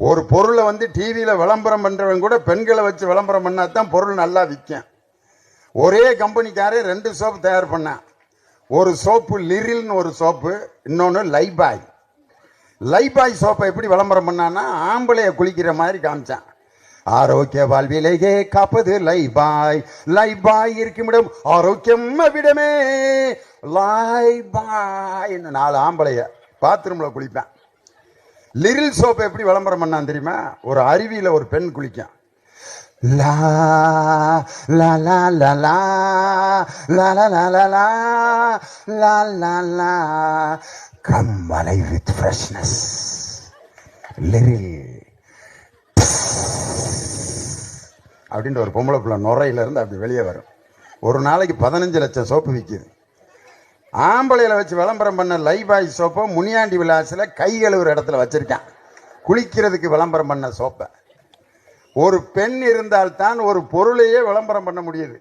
ஒரு பொருளை வந்து டிவியில் விளம்பரம் பண்ணுறவங்க கூட பெண்களை வச்சு விளம்பரம் பண்ணால் தான் பொருள் நல்லா விற்கும். ஒரே கம்பெனிக்காரே 2 சோப்பு தயார் பண்ணான். ஒரு சோப்பு லிரில்னு ஒரு சோப்பு, இன்னொன்று லைபாய். லைபாய் சோப்பை எப்படி விளம்பரம் பண்ணான்னா ஆம்பளைய குளிக்கிற மாதிரி காமிச்சான். ஆரோக்கிய வாழ்விலேயே காப்பது லைபாய், லைபாய் இருக்குமிடம் ஆரோக்கியம் விடமே லைபாய். 4 ஆம்பளைய பாத்ரூம்ல குளிப்பேன். லிரில் சோப்பை எப்படி விளம்பரம் பண்ணான் தெரியுமா? ஒரு அருவியில ஒரு பெண் குளிக்கும். லா லா லா லா லா லா லா லா லா லா லா லா come alive with freshness Liril அப்படின்ற ஒரு பொம்பளை பிள்ளை நுரையில இருந்து அப்படி வெளியே வரும். ஒரு நாளைக்கு 15 லட்சம் சோப்பு விற்கிது. ஆம்பளையில வச்சு விளம்பரம் பண்ண லைபாய் சோப்பை முனியாண்டி விலாசில் கை கழுவுற இடத்துல வச்சிருக்கான். குளிக்கிறதுக்கு விளம்பரம் பண்ண சோப்பை. ஒரு பெண் இருந்தால்தான் ஒரு பொருளையே விளம்பரம் பண்ண முடியுது.